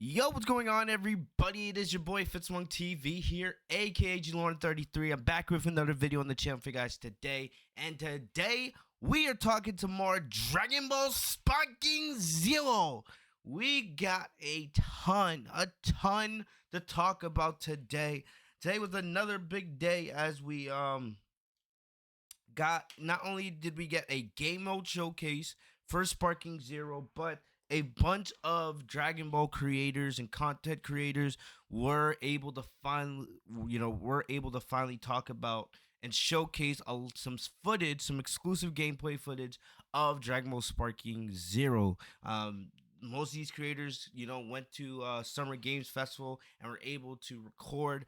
Yo, what's going on, everybody? It is your boy Fitzmonk TV here, aka G33. I'm back with another video on the channel for you guys today. And today, we are talking to more Dragon Ball Sparking Zero. We got a ton to talk about today. Today was another big day as we got, not only did we get a game mode showcase for Sparking Zero, but a bunch of Dragon Ball creators and content creators were able to finally talk about and showcase some footage, some exclusive gameplay footage of Dragon Ball Sparking Zero. Most of these creators, went to Summer Games Festival and were able to record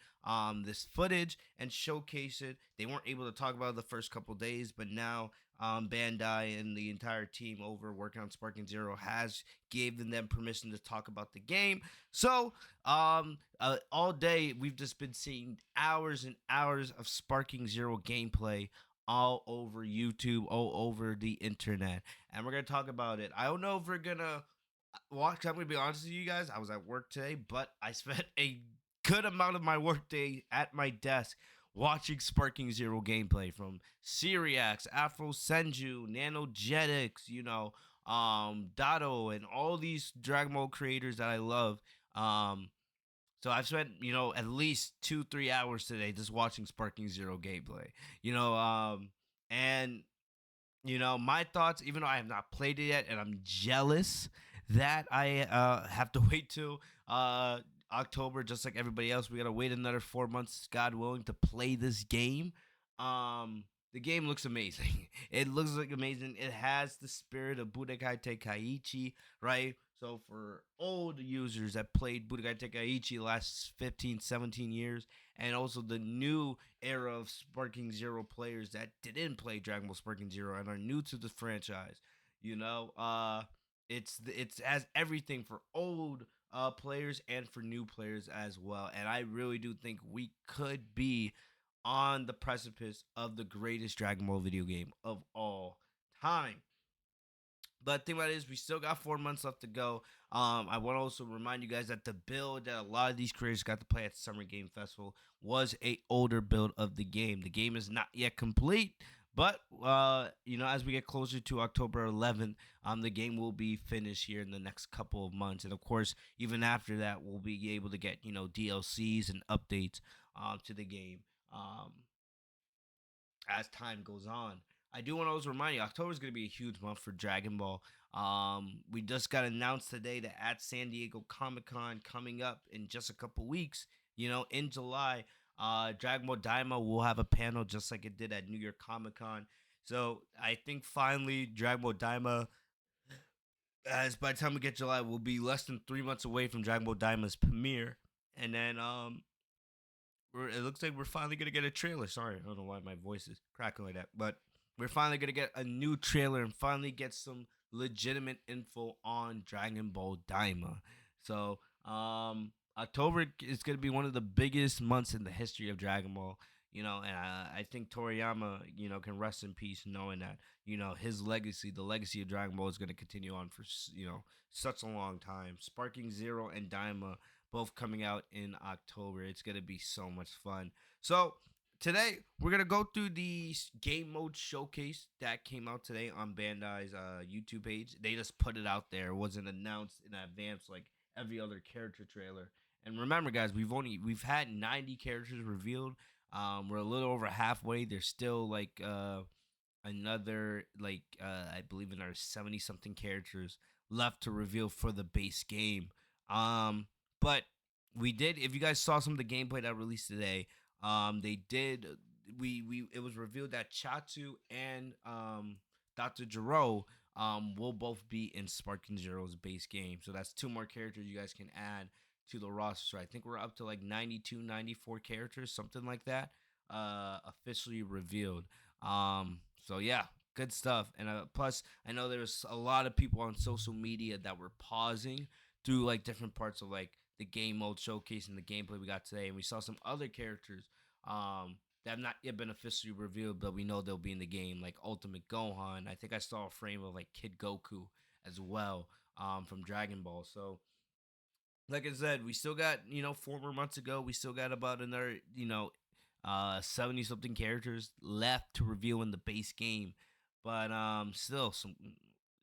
this footage and showcase it. They weren't able to talk about it the first couple days, but now Bandai and the entire team over working on Sparking Zero has given them permission to talk about the game. So all day we've just been seeing hours and hours of Sparking Zero gameplay all over YouTube, all over the internet, and we're gonna talk about it. I don't know if we're gonna watch. I'm gonna be honest with you guys. I was at work today, but I spent a good amount of my workday at my desk watching Sparking Zero gameplay from Syriax, Afro Senju, Nanogetics, Dado, and all these Dragon Ball creators that I love. So I've spent, at least 2-3 hours today just watching Sparking Zero gameplay. You know, and my thoughts, even though I have not played it yet, and I'm jealous that I have to wait till October, just like everybody else. We gotta wait another 4 months, God willing, to play this game. The game looks amazing. It looks like amazing. It has the spirit of Budokai Tenkaichi, right? So for old users that played Budokai Tenkaichi the last 15, 17 years, and also the new era of Sparking Zero players that didn't play Dragon Ball Sparking Zero and are new to the franchise, you know, it's has everything for old players and for new players as well. And I really do think we could be on the precipice of the greatest Dragon Ball video game of all time. But the thing about it is, we still got 4 months left to go. I want to also remind you guys that the build that a lot of these creators got to play at Summer Game Festival was a older build of the game. The game is not yet complete, but as we get closer to October 11th, the game will be finished here in the next couple of months, and of course, even after that, we'll be able to get DLCs and updates to the game. Um, as time goes on. I do want to also remind you, October is going to be a huge month for Dragon Ball. We just got announced today that at San Diego Comic Con coming up in just a couple weeks, in July, Dragon Ball Daima will have a panel just like it did at New York Comic Con. So I think finally Dragon Ball Daima, as by the time we get July, we'll be less than 3 months away from Dragon Ball Daima's premiere, and then it looks like we're finally gonna get a trailer. Sorry, I don't know why my voice is cracking like that, but we're finally gonna get a new trailer and finally get some legitimate info on Dragon Ball Daima. So, October is gonna be one of the biggest months in the history of Dragon Ball. And I think Toriyama, can rest in peace knowing that, his legacy, the legacy of Dragon Ball, is gonna continue on for such a long time. Sparking Zero and Daima both coming out in October. It's going to be so much fun. So, today we're going to go through the game mode showcase that came out today on Bandai's YouTube page. They just put it out there. It wasn't announced in advance like every other character trailer. And remember, guys, we've had 90 characters revealed. We're a little over halfway. There's still like another I believe another 70 something characters left to reveal for the base game. But we did. If you guys saw some of the gameplay that released today, they did. We it was revealed that Chatu and Dr. Gero will both be in Sparking Zero's base game. So that's two more characters you guys can add to the roster. So I think we're up to like 92, 94 characters, something like that, officially revealed. So yeah, good stuff. And plus, I know there's a lot of people on social media that were pausing through like different parts of like the game mode showcase and the gameplay we got today, and we saw some other characters that have not yet been officially revealed, but we know they'll be in the game, like Ultimate Gohan. I think I saw a frame of like Kid Goku as well from Dragon Ball. So like I said, we still got 4 more months ago. We still got about another 70 something characters left to reveal in the base game, but still some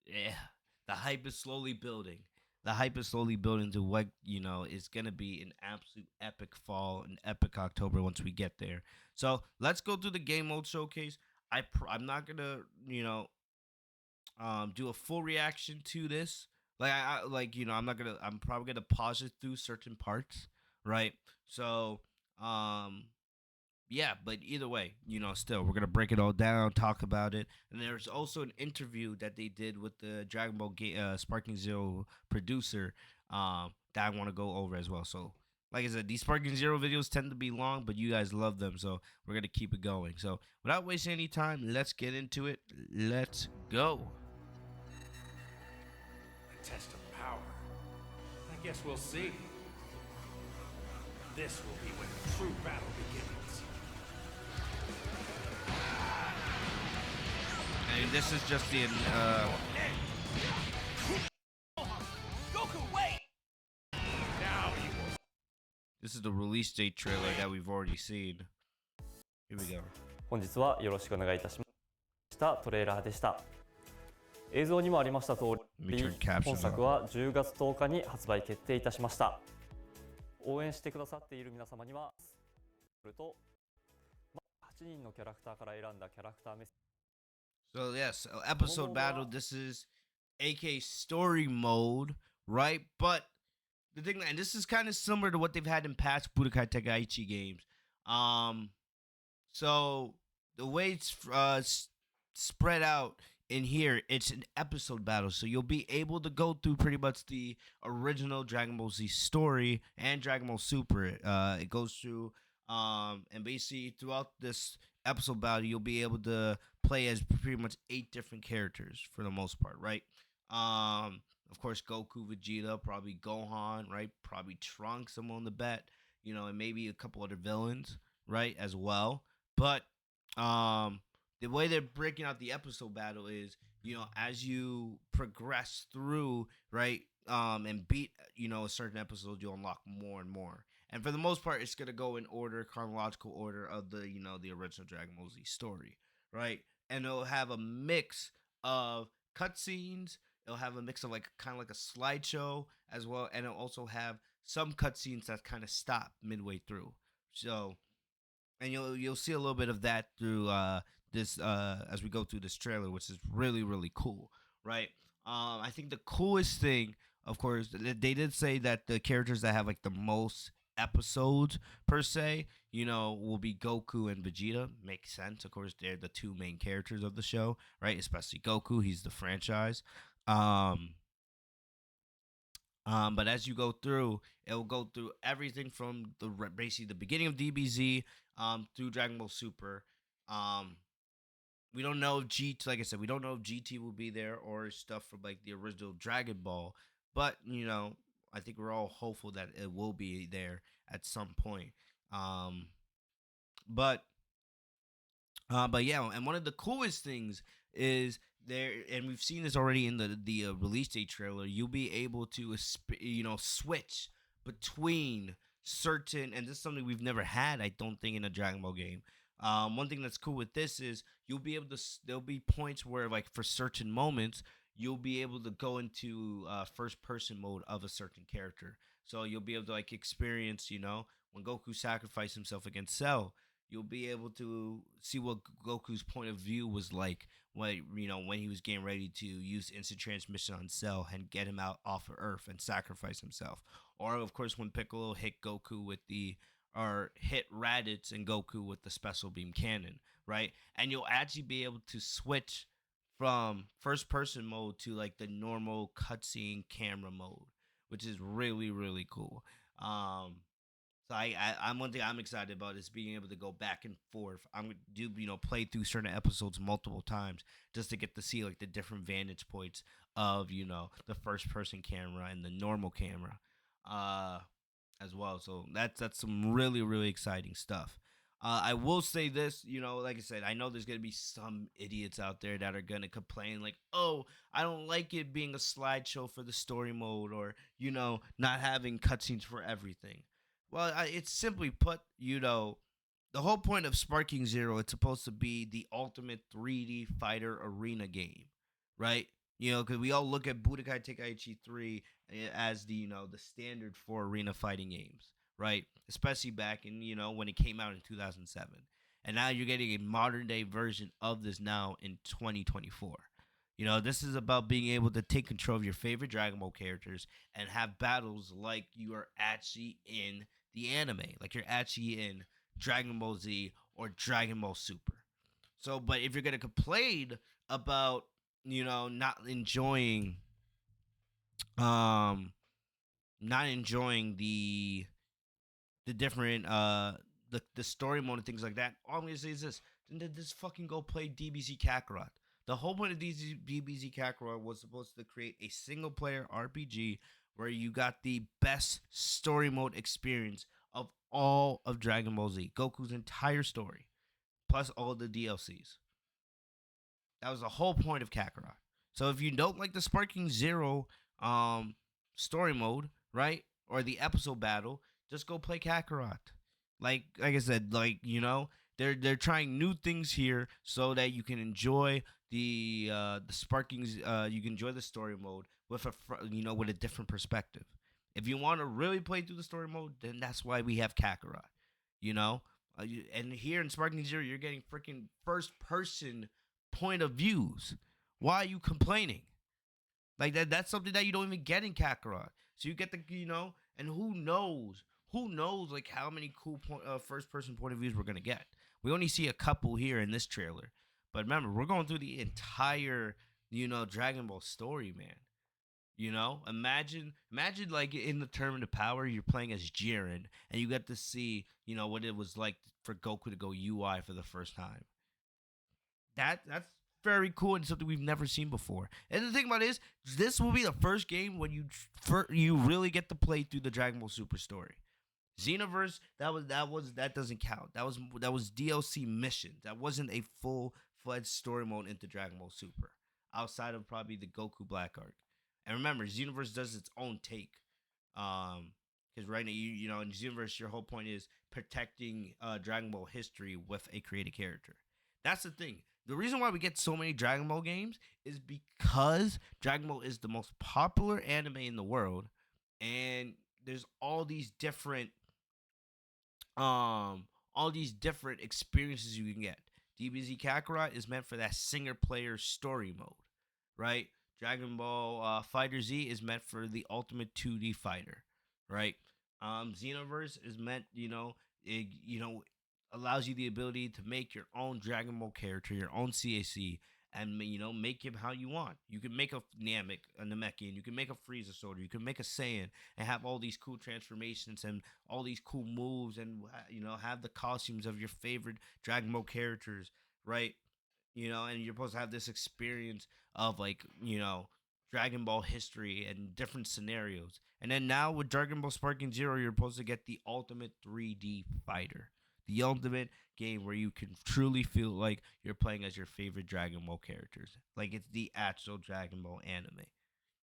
yeah. The hype is slowly building. The hype is slowly building to what is gonna be an absolute epic fall, an epic October once we get there. So let's go through the game mode showcase. I'm not gonna do a full reaction to this. I'm not gonna. I'm probably gonna pause it through certain parts, right? So um yeah, but either way, still we're gonna break it all down, talk about it, and there's also an interview that they did with the Dragon Ball Sparking Zero producer that I want to go over as well. So, like I said, these Sparking Zero videos tend to be long, but you guys love them, so we're gonna keep it going. So, without wasting any time, let's get into it. Let's go. A test of power. I guess we'll see. This will be when the true battle begins. And this is just the Goku, wait! Now you will. this is the release date trailer that we've already seen. Here we go. 本日はよろしくお願いいたしましたトレーラーでした。映像にもありました通り、本作は10月10日に発売決定いたしました。応援してくださっている皆様には、それと8人のキャラクターから選んだキャラクターメッセージ。So yes, episode battle. This is AK story mode, right? But the thing, and this is kind of similar to what they've had in past Budokai Tenkaichi games. So the way it's spread out in here, it's an episode battle. So you'll be able to go through pretty much the original Dragon Ball Z story and Dragon Ball Super. It goes through, and basically throughout this episode battle, you'll be able to play as pretty much 8 different characters for the most part, right? Of course, Goku, Vegeta, probably Gohan, right? Probably Trunks, I'm on the bet, and maybe a couple other villains, right, as well. But the way they're breaking out the episode battle is, as you progress through, right, and beat, a certain episode, you'll unlock more and more. And for the most part, it's gonna go in order, chronological order of the, the original Dragon Ball Z story, right? And it'll have a mix of cutscenes. It'll have a mix of like kind of like a slideshow as well, and it'll also have some cutscenes that kind of stop midway through. So, and you'll see a little bit of that through this as we go through this trailer, which is really really cool, right? I think the coolest thing, of course, they did say that the characters that have like the most episodes per se, will be Goku and Vegeta. Makes sense. Of course, they're the 2 main characters of the show, right? Especially Goku, he's the franchise. But as you go through, it'll go through everything from basically the beginning of DBZ through Dragon Ball Super. We don't know if like I said, we don't know if GT will be there or stuff from like the original Dragon Ball. But I think we're all hopeful that it will be there at some point. But yeah, and one of the coolest things is there, and we've seen this already in the release date trailer. You'll be able to switch between certain, and this is something we've never had, I don't think, in a Dragon Ball game. One thing that's cool with this is you'll be able to. There'll be points where, like, for certain moments, you'll be able to go into first person mode of a certain character. So you'll be able to like experience, when Goku sacrificed himself against Cell. You'll be able to see what Goku's point of view was like when when he was getting ready to use instant transmission on Cell and get him out off of Earth and sacrifice himself. Or of course when Piccolo hit Goku with or hit Raditz and Goku with the special beam cannon, right? And you'll actually be able to switch from first person mode to like the normal cutscene camera mode, which is really really cool. So I'm one thing I'm excited about is being able to go back and forth. I'm gonna do play through certain episodes multiple times just to get to see like the different vantage points of the first person camera and the normal camera, as well. So that's some really really exciting stuff. I will say this, like I said, I know there's gonna be some idiots out there that are gonna complain, like, "Oh, I don't like it being a slideshow for the story mode, or not having cutscenes for everything." Well, it's simply put, the whole point of Sparking Zero, it's supposed to be the ultimate 3D fighter arena game, right? Because we all look at Budokai Tenkaichi 3 as the standard for arena fighting games, right? Especially back in when it came out in 2007, and now you're getting a modern day version of this now in 2024. This is about being able to take control of your favorite Dragon Ball characters and have battles like you are actually in the anime, like you're actually in Dragon Ball Z or Dragon Ball Super. So, but if you're gonna complain about not enjoying um not enjoying the different the story mode and things like that, all I'm gonna say is this: then just fucking go play DBZ Kakarot. The whole point of DBZ Kakarot was supposed to create a single player RPG where you got the best story mode experience of all of Dragon Ball Z, Goku's entire story, plus all the DLCs. That was the whole point of Kakarot. So if you don't like the Sparking Zero um story mode, right, or the episode battle, just go play Kakarot. Like I said, they're trying new things here so that you can enjoy the Sparkings. You can enjoy the story mode with with a different perspective. If you want to really play through the story mode, then that's why we have Kakarot. You know, and here in Sparking Zero, you're getting freaking first person point of views. Why are you complaining? Like that's something that you don't even get in Kakarot. So you get and who knows? Who knows like how many cool first person point of views we're gonna get? We only see a couple here in this trailer, but remember we're going through the entire Dragon Ball story, man. Imagine like in the Tournament of Power, you're playing as Jiren, and you get to see what it was like for Goku to go UI for the first time. That's very cool and something we've never seen before. And the thing about it is, this will be the first game when you really get to play through the Dragon Ball Super story. Xenoverse, that doesn't count. That was DLC missions. That wasn't a full fledged story mode into Dragon Ball Super, outside of probably the Goku Black arc. And remember, Xenoverse does its own take. Because right now in Xenoverse, your whole point is protecting Dragon Ball history with a created character. That's the thing. The reason why we get so many Dragon Ball games is because Dragon Ball is the most popular anime in the world, and there's all these different experiences you can get. DBZ Kakarot is meant for that single player story mode, right? Dragon Ball Fighter Z is meant for the ultimate 2D fighter, right? Xenoverse is meant, allows you the ability to make your own Dragon Ball character, your own CAC, and make him how you want. You can make a Namekian, you can make a Frieza Soldier, you can make a Saiyan, and have all these cool transformations and all these cool moves, and have the costumes of your favorite Dragon Ball characters, right? And you're supposed to have this experience of Dragon Ball history and different scenarios. And then now with Dragon Ball Sparking Zero, you're supposed to get the ultimate 3D fighter. The ultimate game where you can truly feel like you're playing as your favorite Dragon Ball characters. Like it's the actual Dragon Ball anime.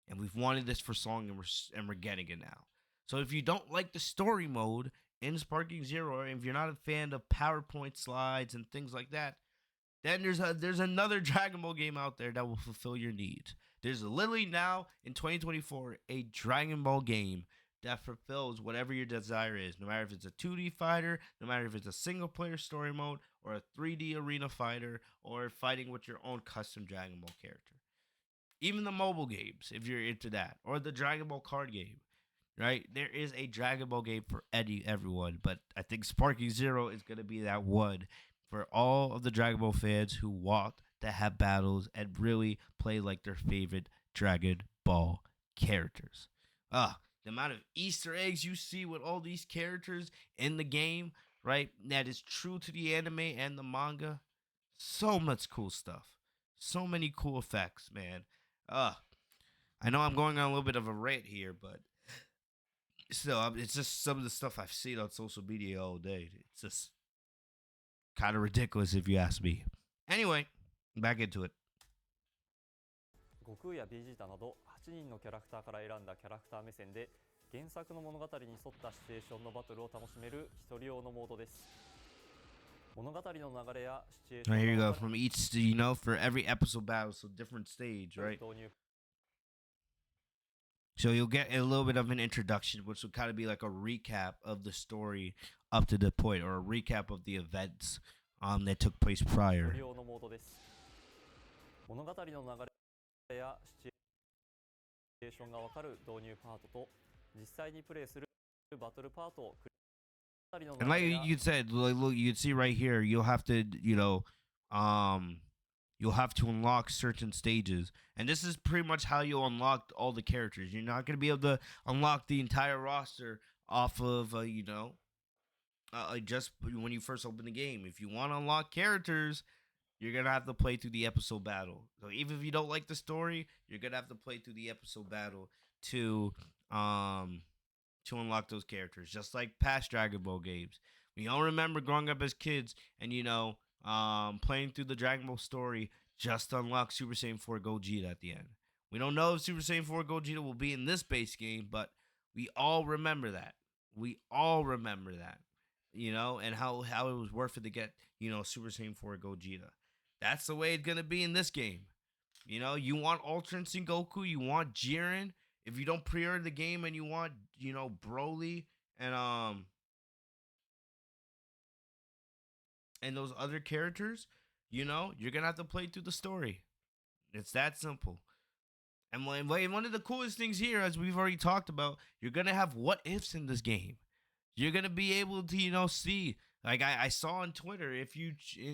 And we've wanted this for so long, and we're getting it now. So if you don't like the story mode in Sparking Zero, or if you're not a fan of PowerPoint slides and things like that, then there's another Dragon Ball game out there that will fulfill your needs. There's literally now in 2024 a Dragon Ball game that fulfills whatever your desire is, no matter if it's a 2D fighter, no matter if it's a single player story mode, or a 3D arena fighter, or fighting with your own custom Dragon Ball character. Even the mobile games, if you're into that, or the Dragon Ball card game, right? There is a Dragon Ball game for everyone, but I think Sparking Zero is going to be that one for all of the Dragon Ball fans who want to have battles and really play like their favorite Dragon Ball characters. The amount of Easter eggs you see with all these characters in the game, right? That is true to the anime and the manga. So much cool stuff. So many cool effects, man. I know I'm going on a little bit of a rant here, but still, it's just some of the stuff I've seen on social media all day. It's just kind of ridiculous if you ask me. Anyway, back into it. 悟空やベジータなど8人のキャラクターから選んだキャラクター目線で原作の物語に沿ったシチュエーションのバトルを楽しめる一人用のモードです。物語の流れやシチュエーション Here you が go. From each, for every episode battle, so different stage, right? 導入 So you'll get a little bit of an introduction, which will kind of be like a recap of the story up to the point, or a recap of the events that took place 一 prior. 人用のモードです。物語の流れやシチュエーションがわかる導入パートと実際にプレイするバトルパートを And like you said, like, look, you can see right here, you'll have to, you'll have to unlock certain stages. And this is pretty much how you'll unlock all the characters. You're not going to be able to unlock the entire roster off of, just when you first open the game. If you want to unlock characters, you're going to have to play through the episode battle. So even if you don't like the story, you're going to have to play through the episode battle to unlock those characters, just like past Dragon Ball games. We all remember growing up as kids and, playing through the Dragon Ball story just to unlock Super Saiyan 4 Gogeta at the end. We don't know if Super Saiyan 4 Gogeta will be in this base game, but we all remember that. We all remember that, and how it was worth it to get, Super Saiyan 4 Gogeta. That's the way it's going to be in this game. You want Ultra Instinct Goku, you want Jiren. If you don't pre-order the game and you want, Broly and those other characters, you're gonna have to play through the story. It's that simple. And one of the coolest things here, as we've already talked about, you're gonna have what ifs in this game. You're gonna be able to, see. Like I saw on Twitter, if you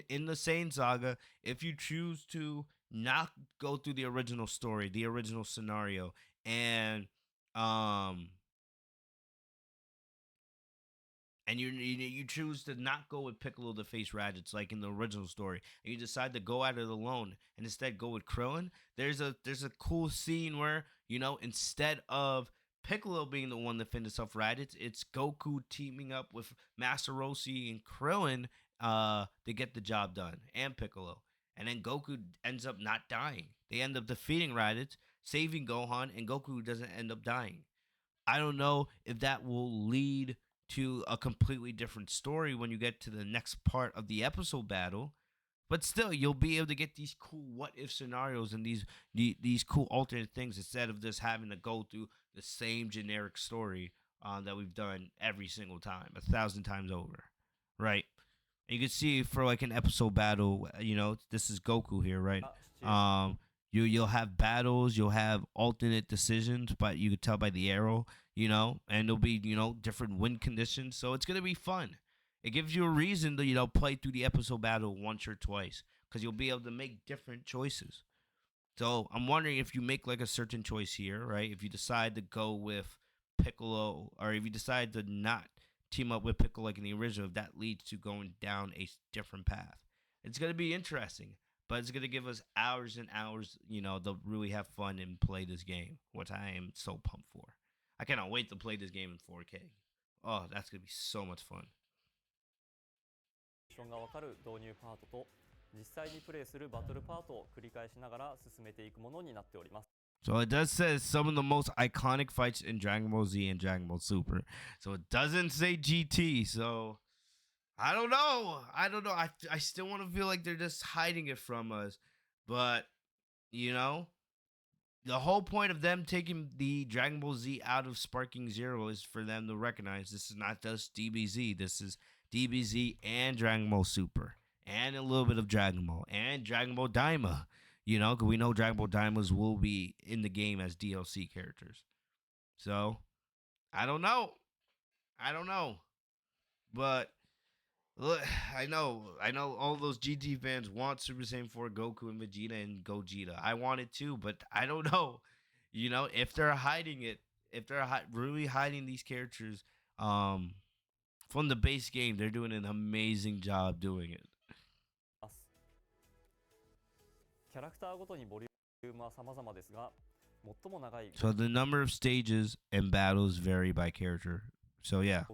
in the Saiyan saga, if you choose to not go through the original story, the original scenario, and you choose to not go with Piccolo to face Raditz like in the original story, and you decide to go at it alone and instead go with Krillin. There's a cool scene where instead of Piccolo being the one to finish off Raditz, it's Goku teaming up with Master Roshi and Krillin to get the job done, and Piccolo. And then Goku ends up not dying. They end up defeating Raditz, saving Gohan, and Goku doesn't end up dying. I don't know if that will lead to a completely different story when you get to the next part of the episode battle, but still you'll be able to get these cool what if scenarios and these cool alternate things instead of just having to go through the same generic story that we've done every single time 1,000 times over, right? And you can see for like an episode battle, this is Goku here, right? You'll have battles, you'll have alternate decisions, but you can tell by the arrow, and there'll be, different wind conditions. So it's gonna be fun. It gives you a reason to, play through the episode battle once or twice, because you'll be able to make different choices. So I'm wondering if you make like a certain choice here, right? If you decide to go with Piccolo, or if you decide to not team up with Piccolo like in the original, if that leads to going down a different path. It's gonna be interesting. But it's going to give us hours and hours, to really have fun and play this game, which I am so pumped for. I cannot wait to play this game in 4K. Oh, that's going to be so much fun. So it does say some of the most iconic fights in Dragon Ball Z and Dragon Ball Super. So it doesn't say GT, so I don't know. I still want to feel like they're just hiding it from us. But, the whole point of them taking the Dragon Ball Z out of Sparking Zero is for them to recognize this is not just DBZ. This is DBZ and Dragon Ball Super. And a little bit of Dragon Ball. And Dragon Ball Daima. Because we know Dragon Ball Daimas will be in the game as DLC characters. So, I don't know. But look, I know all those GT fans want Super Saiyan 4 Goku and Vegeta and Gogeta. I want it too, but I don't know. If they're hiding it, if they're really hiding these characters from the base game, they're doing an amazing job doing it. So the number of stages and battles vary by character. So yeah.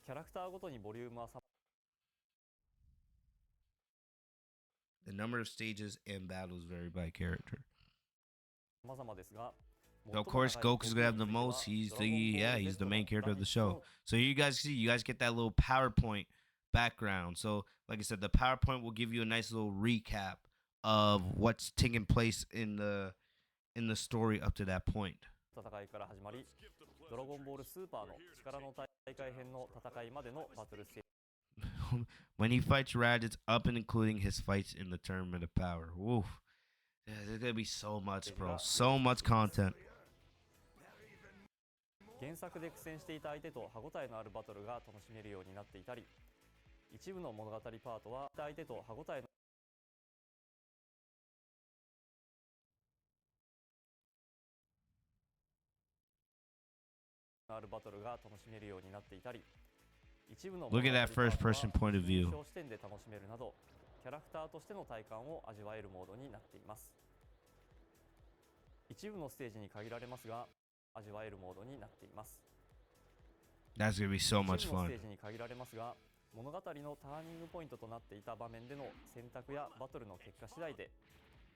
キャラクターごとにボリュームは The number of stages and battles vary by character. 様々ですが、 So of course, Goku's gonna have the most. He's the main character of the show. So you guys get that little PowerPoint background. So like I said, the PowerPoint will give you a nice little recap of what's taking place in the story up to that point. 戦いから始まり、ドラゴンボールスーパーの力の大会編の戦いまでのバトルステージ When he fights Raditz, up and including his fights in the Tournament of Power. Woof. There's gonna be so much, bro. So much content. 原作で苦戦していた相手と歯ごたえのあるバトルが楽しめるようになっていたり、一部の物語パートは相手と歯ごたえのあるバトルが楽しめるようになっていたり、一部の Look at that first person point of view. 視点で楽しめるなど、キャラクターとしての体感を味わえるモードになっています。一部のステージに限られますが、味わえるモードになっています。 That's gonna be so much 一部の fun. ステージに限られますが、物語のターニングポイントとなっていた場面での選択やバトルの結果次第で、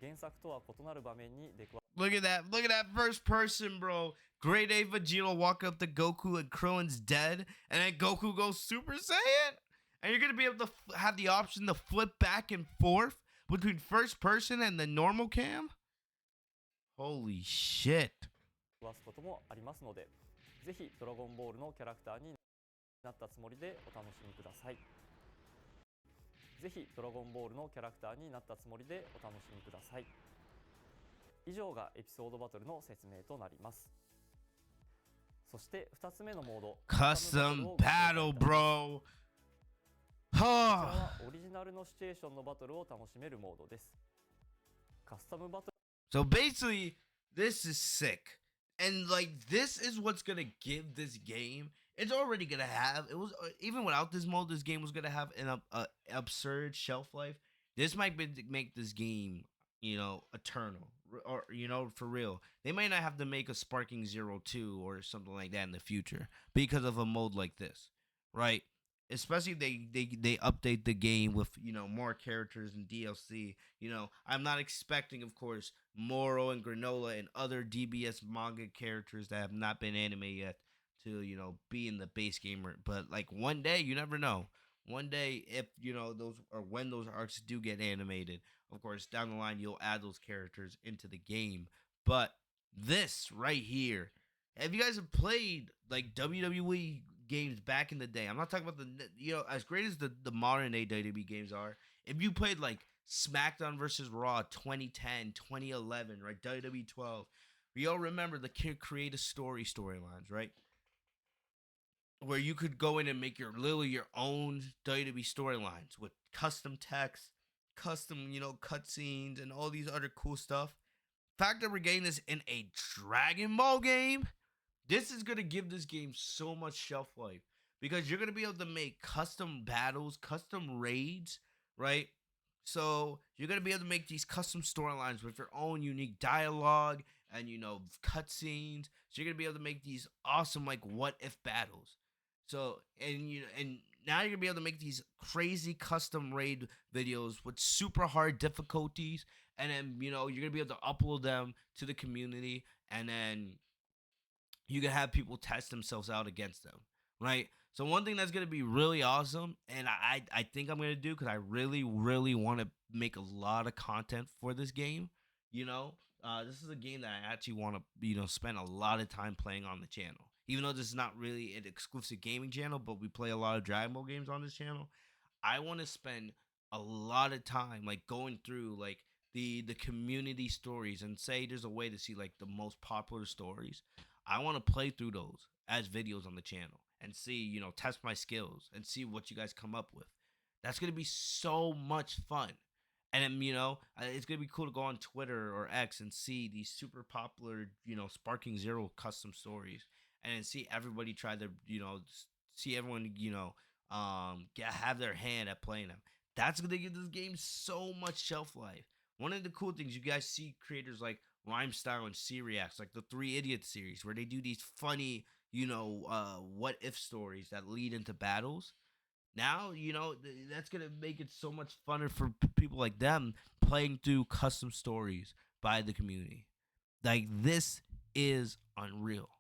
原作とは異なる場面に出くわ Look at that. Look at that first person, bro. Grade A Vegeta walk up to Goku and Krillin's dead. And then Goku goes Super Saiyan. And you're going to be able to have the option to flip back and forth between first person and the normal cam? Holy shit. すこともありますので、ぜひドラゴンボールのキャラクターになったつもりでお楽しみください。ぜひドラゴンボールのキャラクターになったつもりでお楽しみください。以上がエピソードバトルの説明となります。そして2つ目のモード、 Custom battle, bro. こちらはオリジナルのシチュエーションのバトルを楽しめるモードです。カスタムバトル So basically, this is sick. And like, this is what's gonna give this game. It's already gonna have. It was even without this mode, this game was gonna have an absurd shelf life. This might make this game, eternal, or for real. They might not have to make a Sparking Zero 2 or something like that in the future because of a mode like this, right? Especially they update the game with more characters and DLC. I'm not expecting, of course, Moro and Granola and other DBS manga characters that have not been anime yet to be in the base game. But like one day, you never know. One day, if those or when those arcs do get animated, of course, down the line you'll add those characters into the game. But this right here, if you guys have played like WWE games back in the day, I'm not talking about as great as the modern day WWE games are. If you played like SmackDown versus Raw 2010, 2011, right, WWE 12, we all remember the creative storylines, right? Where you could go in and make your own WWE storylines with custom text, custom, cutscenes, and all these other cool stuff. Fact that we're getting this in a Dragon Ball game, this is going to give this game so much shelf life because you're going to be able to make custom battles, custom raids, right? So you're going to be able to make these custom storylines with your own unique dialogue and, cutscenes. So you're going to be able to make these awesome, like, what if battles. So, and now you're going to be able to make these crazy custom raid videos with super hard difficulties. And then, you're going to be able to upload them to the community. And then you can have people test themselves out against them, right? So one thing that's going to be really awesome, and I think I'm going to do, because I really, really want to make a lot of content for this game, this is a game that I actually want to, spend a lot of time playing on the channel. Even though this is not really an exclusive gaming channel, but we play a lot of Dragon Ball games on this channel, I want to spend a lot of time, like, going through, like, the community stories, and say there's a way to see, like, the most popular stories. I want to play through those as videos on the channel and see, test my skills and see what you guys come up with. That's going to be so much fun. And then, it's going to be cool to go on Twitter or X and see these super popular, Sparking Zero custom stories, and then see everybody try to, see everyone, have their hand at playing them. That's going to give this game so much shelf life. One of the cool things, you guys see creators like Rhyme Style and Seriax, like the Three Idiots series, where they do these funny, what if stories that lead into battles. Now, that's gonna make it so much funner for people like them playing through custom stories by the community. Like this is unreal,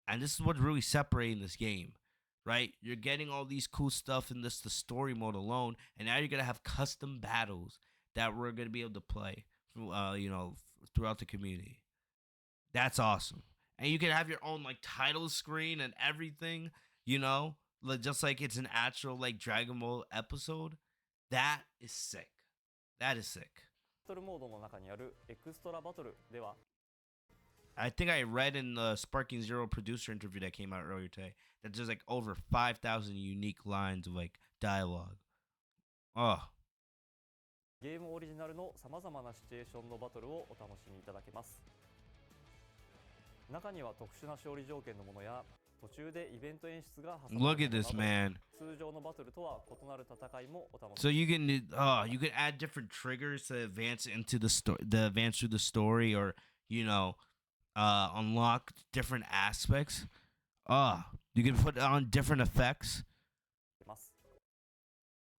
and this is what's really separating this game, right? You're getting all these cool stuff in this the story mode alone, and now you're gonna have custom battles that we're gonna be able to play, throughout the community. That's awesome, and you can have your own like title screen and everything, just like it's an actual like Dragon Ball episode. That is sick. That is sick. バトルモードの中にあるエクストラバトルでは I think I read in the Sparking Zero producer interview that came out earlier today that there's like over 5,000 unique lines of like dialogue. Oh. ゲームオリジナルのさまざまなシチュエーションのバトルをお楽しみいただけます。中には特殊な勝利条件のものや途中でイベント演出が挟ま Look れ at たも this のなど man. 通常のバトルとは異なる戦いもお楽し So み you can add different triggers to advance into the advance through the story, or unlock different aspects. You can put on different effects. ます。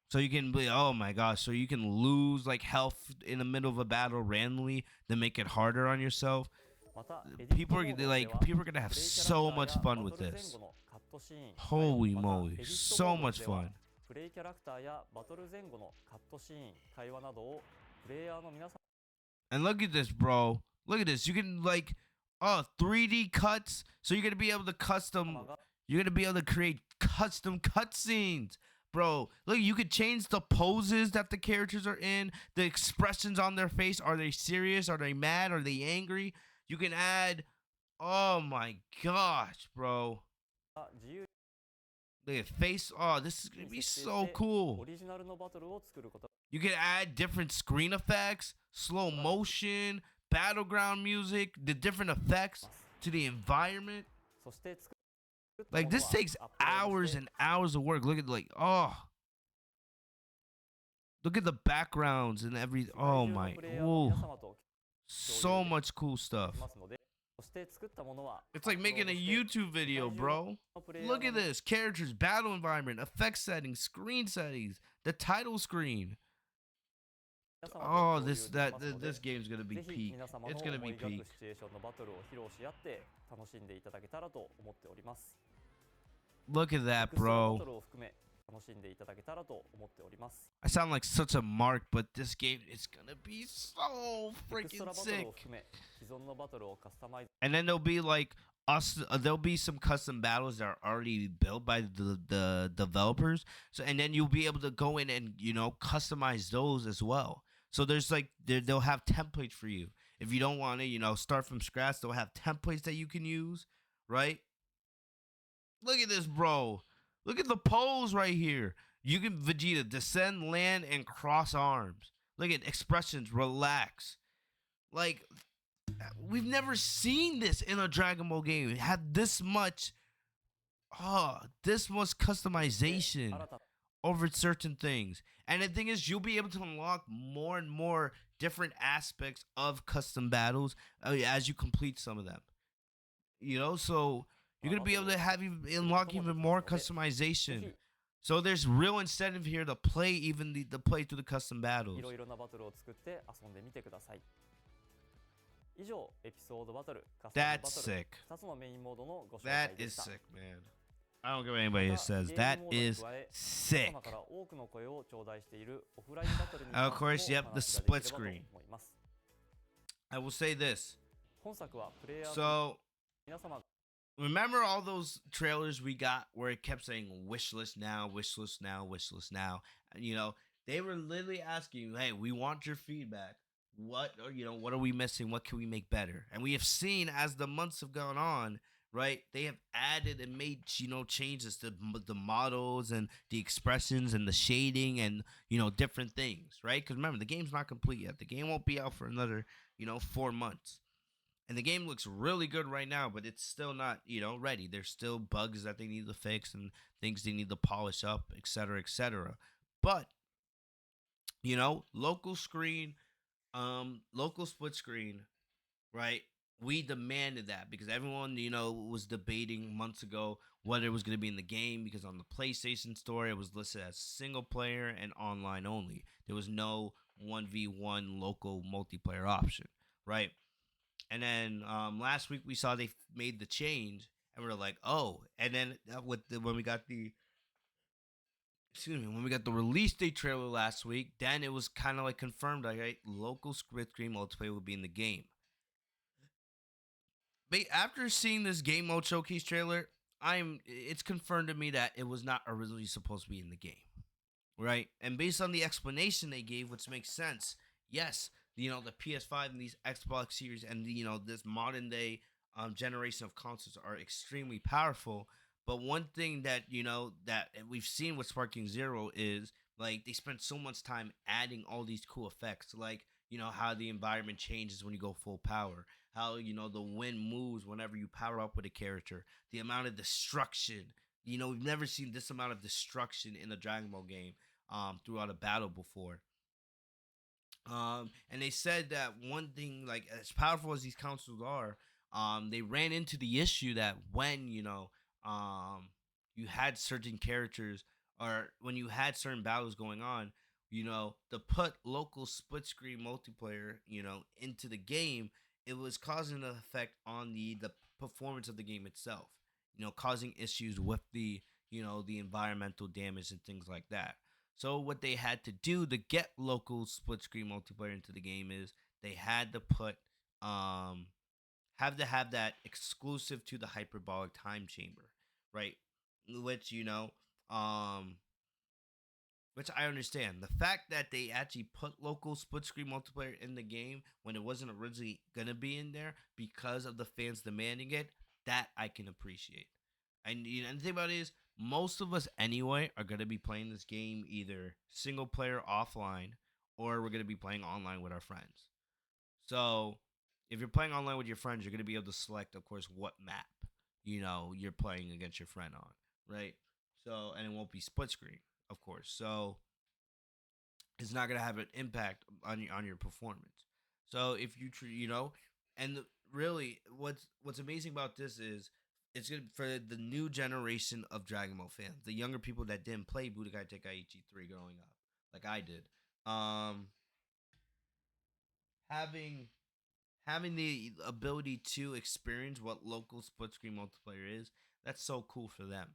So you can be, oh my gosh, so you can lose like health in the middle of a battle randomly to make it harder on yourself. またエディット People モ are ードでは people are gonna have プレイキャラクタ so ー much や fun バ with トル前 this. 後のカットシーン Holy また moly, エディット so モード much では fun. プレイキャラクターやバトル前後のカットシーン会話などをプレイヤーの皆さん And look at this, bro. Look at this. You can 3D cuts. So you're gonna be able to You're gonna be able to create custom cutscenes. Bro, look, you could change the poses that the characters are in, the expressions on their face. Are they serious? Are they mad? Are they angry? You can add, oh my gosh, bro. が自由 Look at face. Oh, this is gonna に be 設定 so して cool. オリジナルのバトルを作ること You can add different screen effects, slow motion, battleground music, the different effects to the environment. そして作った Like もの this は takes アップロード hours して and hours of work. Look at look at the backgrounds and every. 世界 Oh 中の my, プレイヤーの whoa, 皆様と so much cool し stuff. ますのでそして作ったものは It's like アップロー making ド a して YouTube video, bro. プレイヤー Look at の this: characters, battle environment, effect settings, screen settings, the title screen. 皆様と Oh, 共有 this でき that ますので this game's gonna be ぜひ peak. 皆様の It's 思 gonna い be 描く peak. シチュエーションのバトルを披露し合って楽しんでいただけたらと思っております。 Look at エ that, クストラバ bro. トルを含め楽しんでいただけたらと思っております。 I sound like such a mark, but this game is gonna be so エクスト freaking ラバトル sick. を含め既存のバトルをカスタマイズ And then there'll be like there'll be some custom battles that are already built by the developers. So and then you'll be able to go in and customize those as well. So there's like they'll have templates for you. If you don't want to, start from scratch, they'll have templates that you can use, right? Look at this, bro. Look at the pose right here. You can Vegeta descend, land, and cross arms. Look at expressions, relax. Like we've never seen this in a Dragon Ball game. It had this much customization 新たな over certain things. And the thing is, you'll be able to unlock more and more different aspects of custom battles as you complete some of them. So you're gonna be able to have unlock even more customization. So there's real incentive here to play to play through the custom い battles. ろいろなバトルを作って遊んでみてください。以上、エピソードバトル、カスタムバ That's トル、 sick. 2つのメインモードのご紹 That 介で is した。 sick, man. I don't care what anybody また says. ゲー That ムモードに is 加え sick. 皆様から多くの声を頂戴しているオフラインバトルに Of 関 course, しても yep, お the 話がで split きればと screen. 思います。 I will say this. 本作はプレイヤー So 皆様 remember all those trailers we got where it kept saying wish list now, wish list now, wish list now? They were literally asking you, hey, we want your feedback. What are we missing? What can we make better? And we have seen as the months have gone on, right? They have added and made changes to the models and the expressions and the shading and different things, right? Because remember, the game's not complete yet. The game won't be out for another 4 months. And the game looks really good right now, but it's still not, ready. There's still bugs that they need to fix and things they need to polish up, etc., etc. But, local screen, local split screen right? We demanded that because everyone, was debating months ago whether it was going to be in the game because on the PlayStation Store it was listed as single player and online only. There was no 1v1 local multiplayer option, right? And then last week we saw they made the change and we are like, "Oh." And then when we got the when we got the release date trailer last week, then it was kind of like confirmed like, right, local split screen multiplayer will be in the game. But after seeing this game mode showcase trailer, it's confirmed to me that it was not originally supposed to be in the game, right? And based on the explanation they gave, which makes sense, yes, the PS5 and these Xbox Series and this modern day generation of consoles are extremely powerful. But one thing that that we've seen with Sparking Zero is like they spent so much time adding all these cool effects, like how the environment changes when you go full power, how the wind moves whenever you power up with a character, the amount of destruction. We've never seen this amount of destruction in a Dragon Ball game throughout a battle before. And they said that one thing, like as powerful as these consoles are, they ran into the issue that when you had certain characters or when you had certain battles going on, to put local split screen multiplayer, into the game, it was causing an effect on the performance of the game itself. Causing issues with the environmental damage and things like that. So what they had to do to get local split screen multiplayer into the game is they had to put have to have that exclusive to the hyperbolic time chamber, right? Which um which I understand. The fact that they actually put local split screen multiplayer in the game when it wasn't originally gonna be in there because of the fans demanding it, that I can appreciate. And and the thing about it is, most of us anyway are gonna be playing this game either single player offline or we're gonna be playing online with our friends. So if you're playing online with your friends, you're gonna be able to select, of course, what map you're playing against your friend on, right? So and it won't be split screen, of course. So it's not gonna have an impact on your performance. So if and really, what's amazing about this is it's good for the new generation of Dragon Ball fans, the younger people that didn't play Budokai Tenkaichi 3 growing up, like I did. Um, having having the ability to experience what local split screen multiplayer is, that's so cool for them.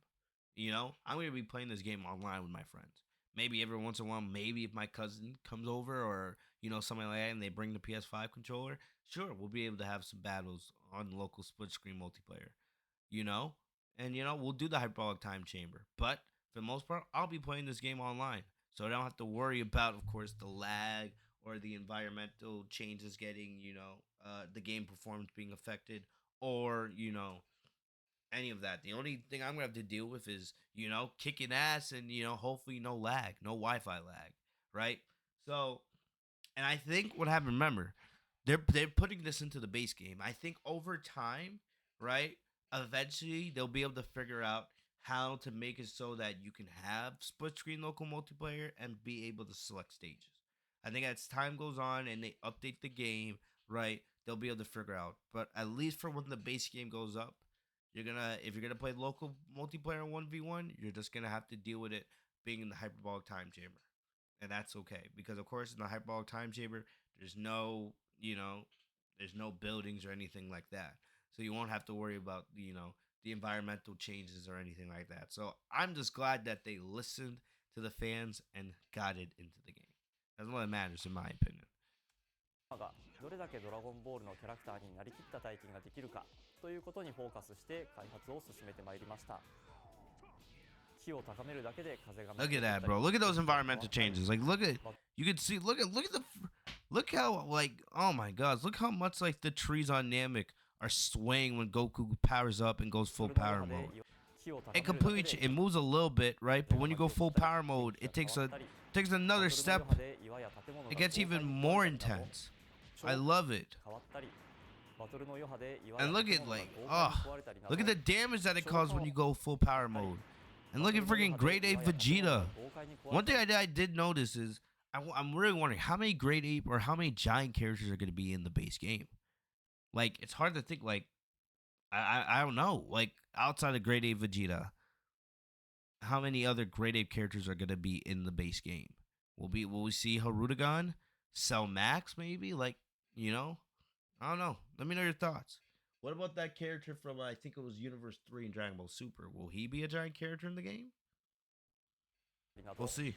I'm gonna be playing this game online with my friends. Maybe every once in a while, maybe if my cousin comes over or something like that, and they bring the PS5 controller, sure, we'll be able to have some battles on local split screen multiplayer. You know, and we'll do the hyperbolic time chamber, but for the most part, I'll be playing this game online, so I don't have to worry about, of course, the lag or the environmental changes getting the game performance being affected, or any of that. The only thing I'm gonna have to deal with is kicking ass and hopefully no lag, no Wi-Fi lag, right? So, and I think what happened. Remember, they're putting this into the base game. I think over time, right? Eventually, they'll be able to figure out how to make it so that you can have split screen local multiplayer and be able to select stages. I think as time goes on and they update the game, right, they'll be able to figure out. But at least for when the base game goes up, if you're gonna play local multiplayer 1v1, you're just gonna have to deal with it being in the hyperbolic time chamber, and that's okay because of course in the hyperbolic time chamber there's no there's no buildings or anything like that, so you won't have to worry about the environmental changes or anything like that. So I'm just glad that they listened to the fans and got it into the game. That's all that matters in my opinion. がどれだけドラゴンボールのキャラクターになりきった体験ができるかということにフォーカスして開発を進めてまいりました。気を高めるだけで風が Look at that, bro. Look at those environmental changes. Like, you can see, look how, like, oh my god, look how much, like, the trees on Namek are swaying when Goku powers up and goes full power mode. It moves a little bit, right? But when you go full power mode, it takes another step. It gets even more intense. I love it. And look at look at the damage that it causes when you go full power mode. And look at freaking Grade 8 Vegeta. One thing I did notice is I'm really wondering how many Grade 8 or how many giant characters are going to be in the base game. Like it's hard to think. Like I don't know. Like outside of Grade A Vegeta, how many other Grade A characters are gonna be in the base game? Will we see Harudagon, Cell Max maybe? Like you know, I don't know. Let me know your thoughts. What about that character from I think it was Universe 3 in Dragon Ball Super? Will he be a giant character in the game? We'll see.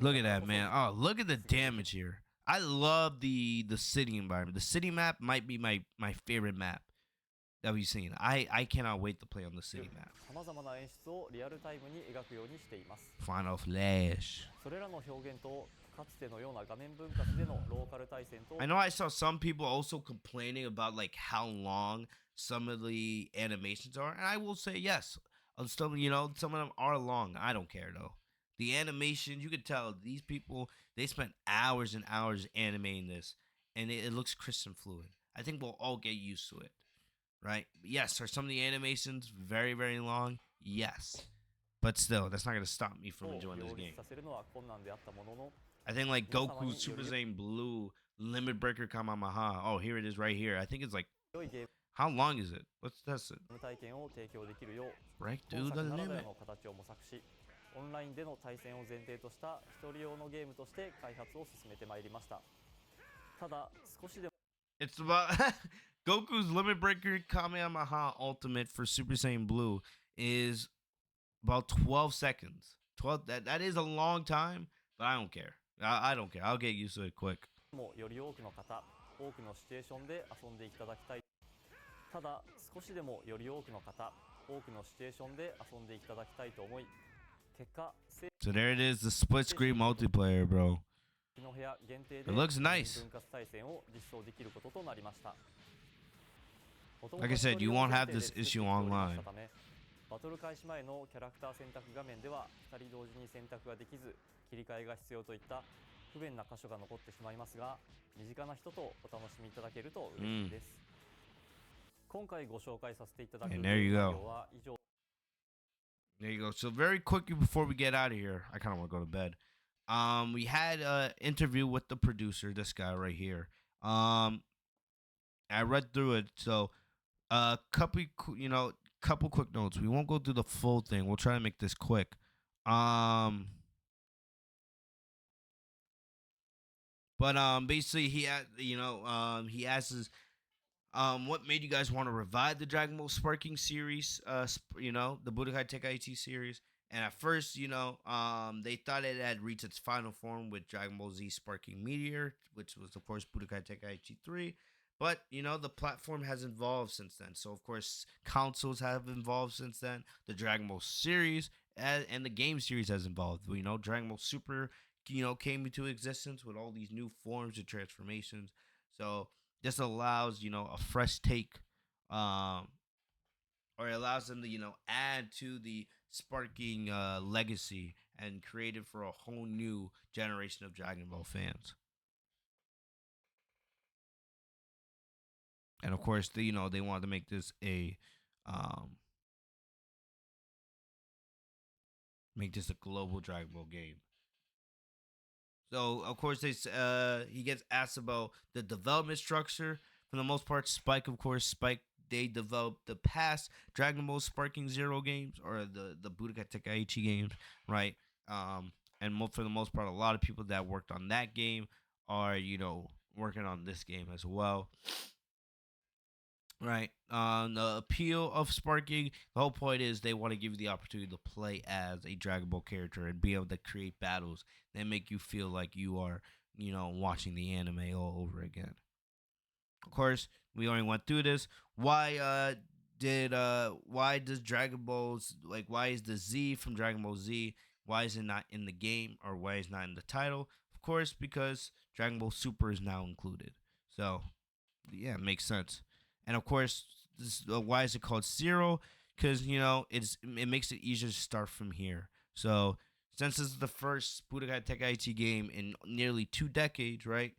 Look at that, man. Oh, look at the damage here. I love the city environment. The city map might be my favorite map that we've seen. I cannot wait to play on the city map. Final Flash. I know I saw some people also complaining about like how long some of the animations are, and I will say yes. Some some of them are long. I don't care though. The animation, you could tell these people they spent hours and hours animating this, and it looks crisp and fluid. I think we'll all get used to it, right? Yes, are some of the animations very very long? Yes, but still, that's not gonna stop me from enjoying this game. I think like Goku Super Saiyan Blue Limit Breaker Kamehameha. Oh, here it is right here. I think it's like how long is it? Let's test it. Break through the limit. It's about Goku's Limit Breaker Kamehameha Ultimate for Super Saiyan Blue is about 12 seconds. 12 that is a long time, but I don't care. I don't care. I'll get used to it quick. So there it is, the split screen multiplayer, bro. It looks nice. Like I said, you won't have this issue online. And there you go. There you go. So very quickly before we get out of here, I kind of want to go to bed. We had an interview with the producer, this guy right here. I read through it. So, couple couple quick notes. We won't go through the full thing. We'll try to make this quick. But basically he had he asks what made you guys want to revive the Dragon Ball Sparking series, the Budokai Tenkaichi series. And at first, they thought it had reached its final form with Dragon Ball Z Sparking Meteor, which was, of course, Budokai Tenkaichi 3. But, the platform has evolved since then. So, of course, consoles have evolved since then. The Dragon Ball series and the game series has evolved. Dragon Ball Super, came into existence with all these new forms and transformations. So, this allows, a fresh take, or it allows them to, add to the Sparking legacy and create it for a whole new generation of Dragon Ball fans. And of course, they wanted to make this a global Dragon Ball game. So of course he gets asked about the development structure. For the most part, Spike they developed the past Dragon Ball Sparking Zero games or the Budokai Tenkaichi games, right? And for the most part, a lot of people that worked on that game are working on this game as well. Right. The appeal of Sparking, the whole point is they want to give you the opportunity to play as a Dragon Ball character and be able to create battles that make you feel like you are, watching the anime all over again. Of course, we already went through this. Why does Dragon Ball's why is the Z from Dragon Ball Z? Why is it not in the game or why is it not in the title? Of course, because Dragon Ball Super is now included. So, yeah, it makes sense. And of course, why is it called Zero? Because it makes it easier to start from here. So since this is the first Budokai Tenkaichi game in nearly 2 decades, right?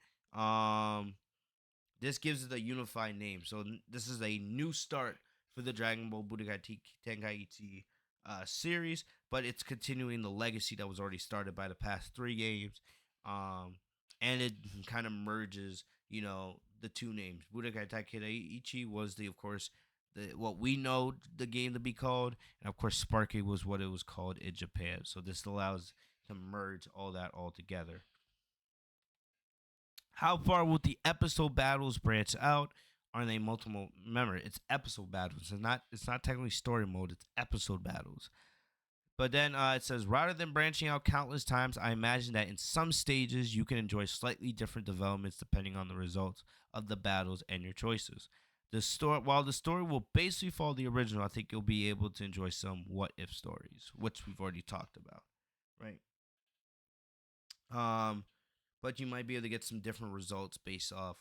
This gives it a unified name. So this is a new start for the Dragon Ball Budokai Tenkaichi series, but it's continuing the legacy that was already started by the past 3 games. and it kind of merges, the two names. Budokai Tenkaichi was of course, what we know the game to be called, and of course Sparky was what it was called in Japan. So this allows to merge all that all together. How far will the episode battles branch out? Are they multiple? Remember, it's episode battles. It's not technically story mode. It's episode battles. But then it says, rather than branching out countless times, I imagine that in some stages you can enjoy slightly different developments depending on the results of the battles and your choices. While the story will basically follow the original, I think you'll be able to enjoy some what if stories, which we've already talked about, right? Um, but you might be able to get some different results based off,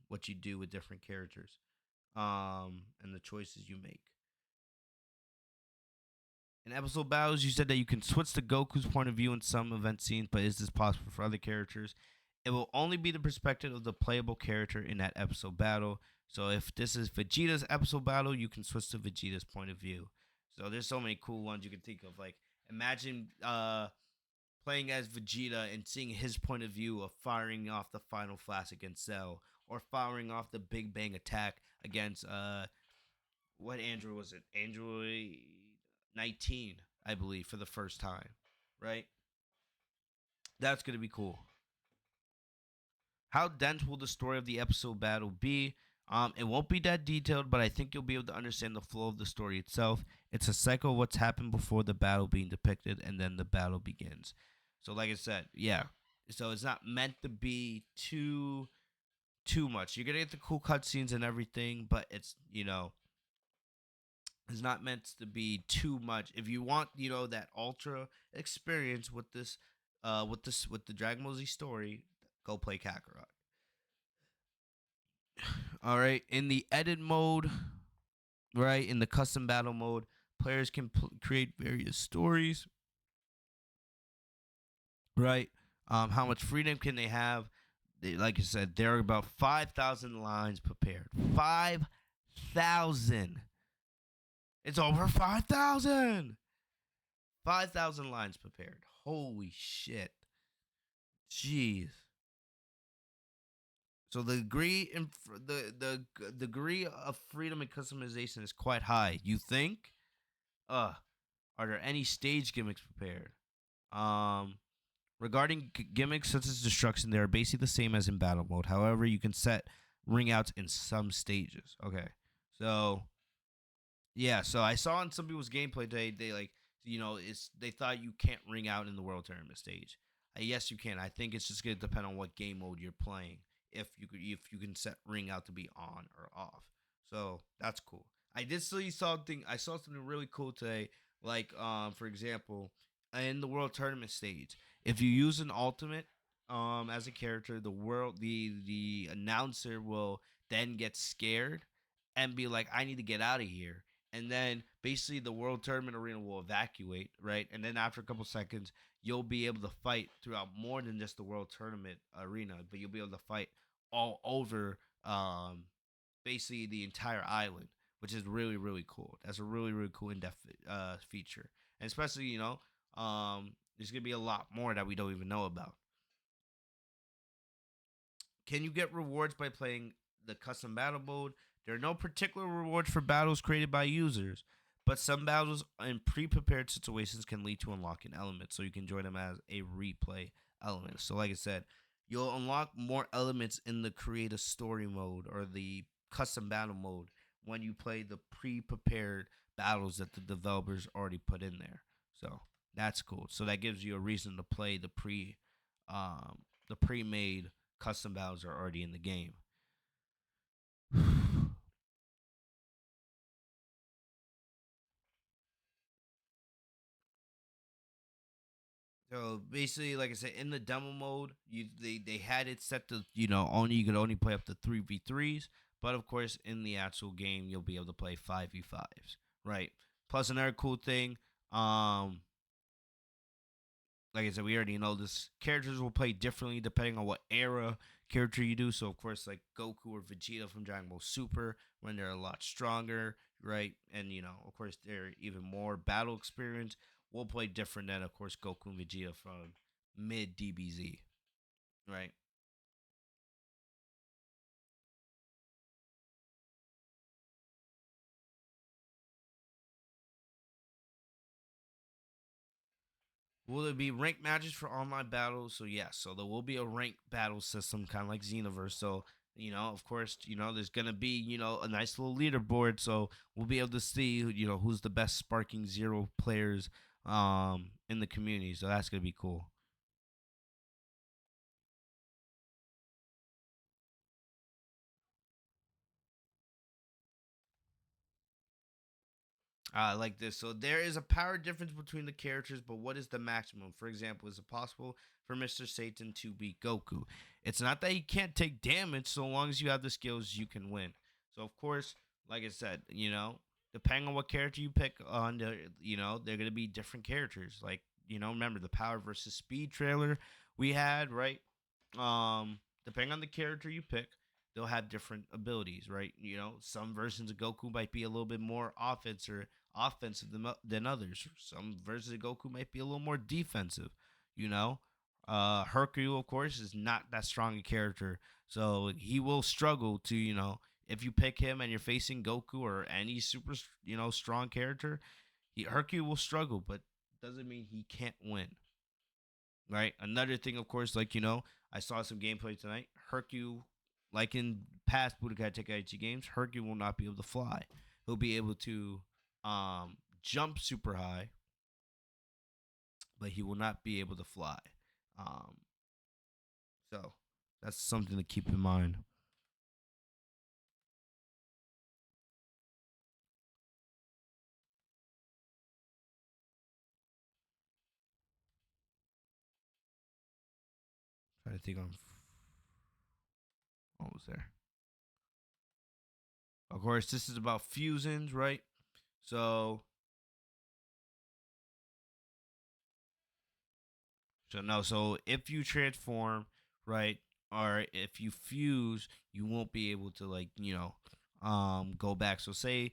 what you do with different characters, and the choices you make. In episode battles, you said that you can switch to Goku's point of view in some event scenes, but is this possible for other characters? It will only be the perspective of the playable character in that episode battle. So if this is Vegeta's episode battle, you can switch to Vegeta's point of view. So there's so many cool ones you can think of. Like imagine playing as Vegeta and seeing his point of view of firing off the final flash against Cell, or firing off the Big Bang attack against what Android was it? Android 19, I believe, for the first time, right? That's going to be cool. How dense will the story of the episode battle be? It won't be that detailed, but I think you'll be able to understand the flow of the story itself. It's a cycle of what's happened before the battle being depicted, and then the battle begins. So, like I said, yeah. So it's not meant to be too much. You're gonna get the cool cutscenes and everything, but it's not meant to be too much. If you want, that ultra experience with with the Dragon Ball Z story, go play Kakarot. All right, in the edit mode, right, in the custom battle mode, players can create various stories, right? How much freedom can they have? Like I said, there are about 5,000 lines prepared. 5,000. It's over 5,000. 5,000 lines prepared. Holy shit. Jeez. So the degree of freedom and customization is quite high. You think? Are there any stage gimmicks prepared? Um, Regarding gimmicks such as destruction, they are basically the same as in battle mode. However, you can set ring outs in some stages. Okay, so yeah, so I saw in some people's gameplay they like they thought you can't ring out in the world tournament stage. Yes, you can. I think it's just gonna depend on what game mode you're playing. If you can set ring out to be on or off, so that's cool. I did see something. I saw something really cool today. Like for example, in the world tournament stage, if you use an ultimate as a character, the announcer will then get scared and be like, I need to get out of here. And then basically the world tournament arena will evacuate, right? And then after a couple seconds, you'll be able to fight throughout more than just the world tournament arena, but you'll be able to fight all over basically the entire island, which is really, really cool. That's a really, really cool in-depth feature. And especially, there's going to be a lot more that we don't even know about. Can you get rewards by playing the custom battle mode? There are no particular rewards for battles created by users, but some battles in pre-prepared situations can lead to unlocking elements, so you can join them as a replay element. So like I said, you'll unlock more elements in the create a story mode or the custom battle mode when you play the pre-prepared battles that the developers already put in there. So that's cool. So that gives you a reason to play the pre-made custom battles are already in the game. So basically, like I said, in the demo mode, they had it set to only you could only play up to 3v3s, but of course in the actual game you'll be able to play 5v5s, right? Plus another cool thing, like I said, we already know this. Characters will play differently depending on what era character you do. So, of course, like Goku or Vegeta from Dragon Ball Super, when they're a lot stronger, right? And, of course, they're even more battle experience, will play different than, of course, Goku and Vegeta from mid DBZ. right? Will there be ranked matches for online battles? So yes, so there will be a ranked battle system, kind of like Xenoverse. So of course, there's gonna be a nice little leaderboard. So we'll be able to see who's the best Sparking Zero players in the community. So that's gonna be cool. Like this. So there is a power difference between the characters, but what is the maximum? For example, is it possible for Mr. Satan to beat Goku? It's not that he can't take damage, so long as you have the skills, you can win. So of course, like I said, depending on what character you pick on, they're gonna be different characters. Like remember the power versus speed trailer we had, right? Depending on the character you pick, they'll have different abilities, right? Some versions of Goku might be a little bit more offensive than others. Some versions of Goku might be a little more defensive. You know, Hercule, of course, is not that strong a character, so he will struggle to if you pick him and you're facing Goku or any super strong character, Hercule will struggle, but doesn't mean he can't win. Right. Another thing, of course, like I saw some gameplay tonight. Hercule, like in past Budokai Tenkaichi games, Hercule will not be able to fly. He'll be able to jump super high, but he will not be able to fly. Um, so that's something to keep in mind. Trying to think on what was there. Of course, this is about fusions, right? So no, so if you transform, right, or if you fuse, you won't be able to like, go back. So say,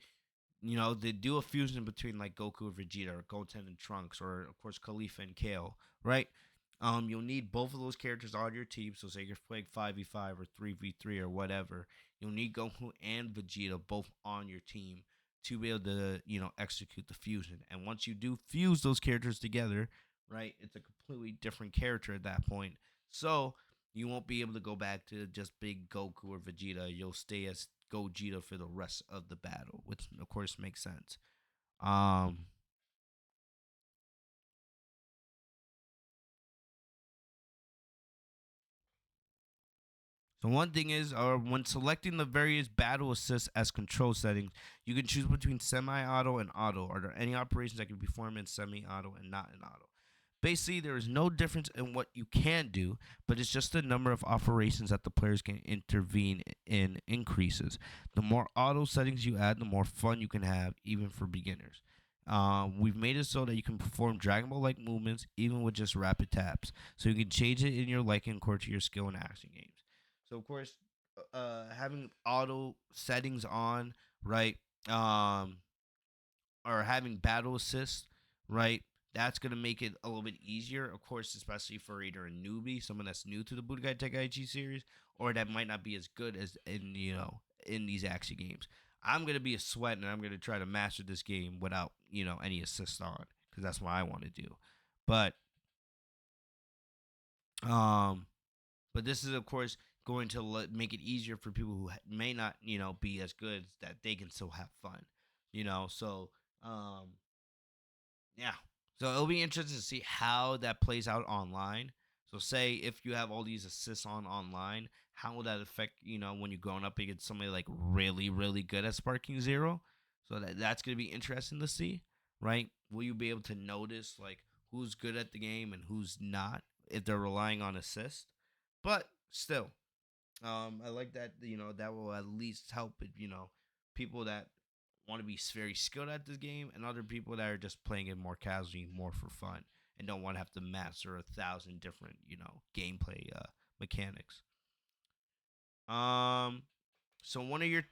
they do a fusion between like Goku and Vegeta or Goten and Trunks or of course Khalifa and Kale, right? You'll need both of those characters on your team. So say you're playing 5v5 or 3v3 or whatever. You'll need Goku and Vegeta both on your team to be able to, execute the fusion. And once you do fuse those characters together, right, it's a completely different character at that point. So you won't be able to go back to just big Goku or Vegeta. You'll stay as Gogeta for the rest of the battle, which of course makes sense. Um, So one thing is, when selecting the various battle assists as control settings, you can choose between semi-auto and auto. Are there any operations that can be performed in semi-auto and not in auto? Basically, there is no difference in what you can do, but it's just the number of operations that the players can intervene in increases. The more auto settings you add, the more fun you can have, even for beginners. We've made it so that you can perform Dragon Ball like movements even with just rapid taps. So you can change it in your liking according to your skill in action games. So of course, having auto settings on, right? Um, or having battle assist, right? That's gonna make it a little bit easier, of course, especially for either a newbie, someone that's new to the Budokai Tenkaichi series, or that might not be as good as in these action games. I'm gonna be a sweat, and I'm gonna try to master this game without any assist on, because that's what I want to do. But um, but this is of course going to make it easier for people who may not be as good, that they can still have fun. So um, yeah. So it'll be interesting to see how that plays out online. So say if you have all these assists on online, how will that affect, when you're going up against somebody like really, really good at Sparking Zero? So that's gonna be interesting to see, right? Will you be able to notice like who's good at the game and who's not if they're relying on assist? But still, I like that. That will at least help. People that want to be very skilled at this game, and other people that are just playing it more casually, more for fun, and don't want to have to master 1,000 different gameplay mechanics. Um. So one of your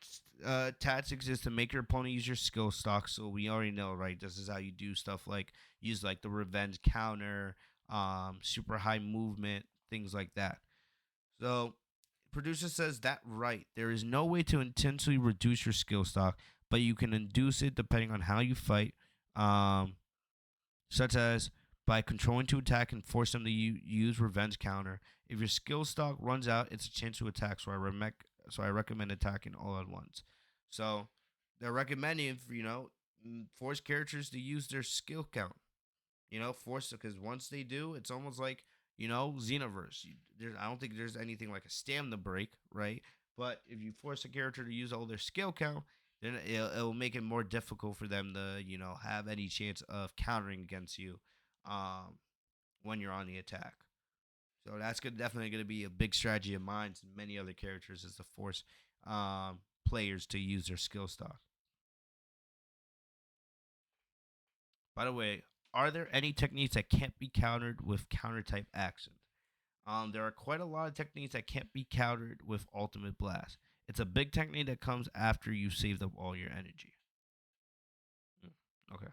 tactics is to make your opponent use your skill stock. So we already know, right? This is how you do stuff like use like the revenge counter, super high movement, things like that. So, producer says that right. There is no way to intentionally reduce your skill stock, but you can induce it depending on how you fight, um, such as by controlling to attack and force them to use revenge counter. If your skill stock runs out, it's a chance to attack. So I recommend attacking all at once. So they're recommending, force characters to use their skill count. Force, because once they do, it's almost like Xenoverse. I don't think there's anything like a stamina break, right? But if you force a character to use all their skill count, then it'll make it more difficult for them to have any chance of countering against you, um, when you're on the attack. So that's definitely going to be a big strategy of mine and many other characters, is to force players to use their skill stock. By the way, are there any techniques that can't be countered with counter type actions? There are quite a lot of techniques that can't be countered with Ultimate Blast. It's a big technique that comes after you saved up all your energy. Okay.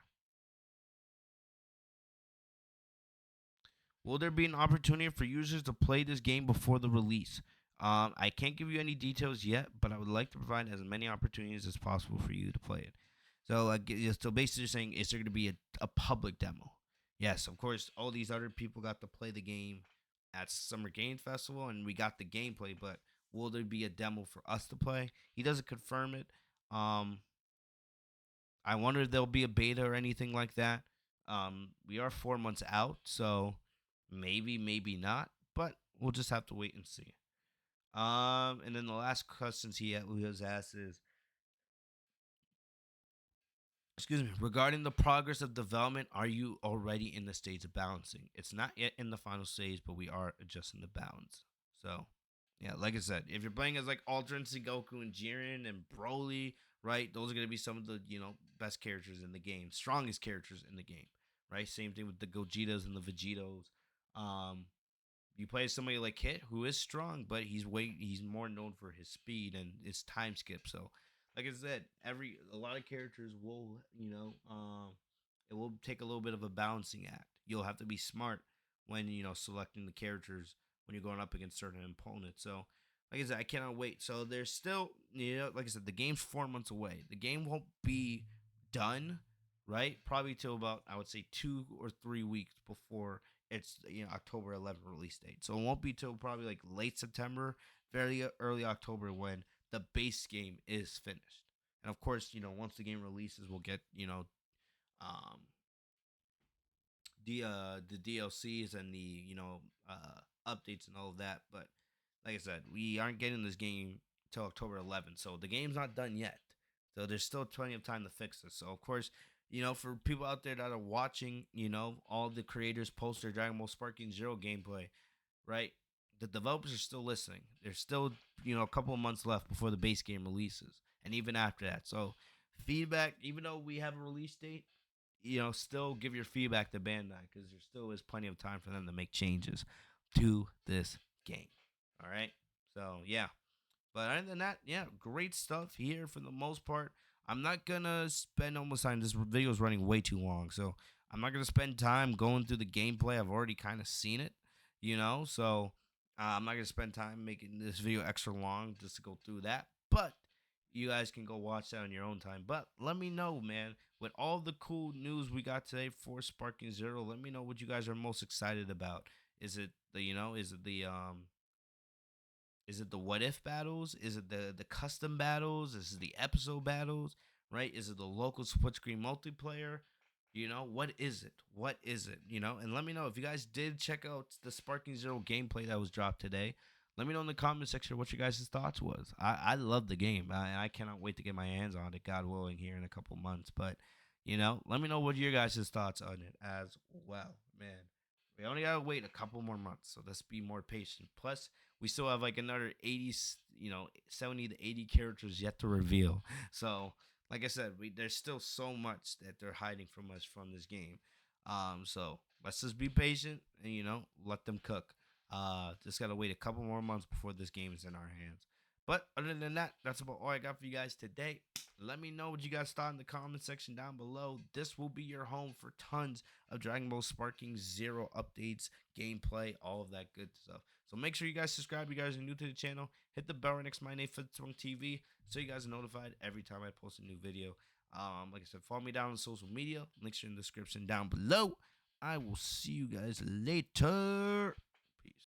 Will there be an opportunity for users to play this game before the release? I can't give you any details yet, but I would like to provide as many opportunities as possible for you to play it. So basically, saying, is there going to be a public demo? Yes, of course. All these other people got to play the game at Summer Game Festival, and we got the gameplay. But will there be a demo for us to play? He doesn't confirm it. Um, I wonder if there'll be a beta or anything like that. We are 4 months out, so maybe, maybe not. But we'll just have to wait and see. And then the last questions he was asked is, excuse me, regarding the progress of development, are you already in the stage of balancing? It's not yet in the final stage, but we are adjusting the balance. So, yeah, like I said, if you're playing as like alternates Goku and Jiren and Broly, right, those are gonna be some of the best characters in the game, strongest characters in the game, right? Same thing with the Gojitas and the Vegetos. Um, you play somebody like Hit, who is strong, but he's more known for his speed and his time skip. So, like I said, a lot of characters will it will take a little bit of a balancing act. You'll have to be smart when selecting the characters when you're going up against certain opponents. So, like I said, I cannot wait. So there's still like I said, the game's 4 months away. The game won't be done, right? Probably till about, I would say, 2 or 3 weeks before it's October 11th release date. So it won't be till probably like late September, very early October, when the base game is finished. And of course, once the game releases, we'll get um the DLCs and the updates and all of that. But like I said, we aren't getting this game till October 11th, so the game's not done yet. So there's still plenty of time to fix this. So of course, for people out there that are watching, all the creators post their Dragon Ball Sparking Zero gameplay, right? The developers are still listening. There's still, a couple of months left before the base game releases, and even after that. So feedback, even though we have a release date, still give your feedback to Bandai, because there still is plenty of time for them to make changes to this game. All right. So yeah, but other than that, yeah, great stuff here for the most part. I'm not gonna spend almost time. This video is running way too long, so I'm not gonna spend time going through the gameplay. I've already kind of seen it, so I'm not gonna spend time making this video extra long just to go through that. But you guys can go watch that on your own time. But let me know, man, with all the cool news we got today for Sparking Zero. Let me know what you guys are most excited about. Is it the what if battles? Is it the custom battles? Is it the episode battles? Right? Is it the local split screen multiplayer? What is it? What is it? And let me know if you guys did check out the Sparking Zero gameplay that was dropped today. Let me know in the comment section what your guys' thoughts was. I love the game. I cannot wait to get my hands on it, God willing, here in a couple months. But let me know what your guys' thoughts on it as well, man. We only gotta wait a couple more months, so let's be more patient. Plus, we still have like another 80, 70 to 80 characters yet to reveal. So, like I said, there's still so much that they're hiding from us from this game. So let's just be patient and let them cook. Just gotta wait a couple more months before this game is in our hands. But other than that, that's about all I got for you guys today. Let me know what you guys thought in the comment section down below. This will be your home for tons of Dragon Ball Sparking Zero updates, gameplay, all of that good stuff. So make sure you guys subscribe. You guys are new to the channel. Hit the bell right next to my name, Fitzmonk TV, so you guys are notified every time I post a new video. Like I said, follow me down on social media. Links are in the description down below. I will see you guys later. Peace.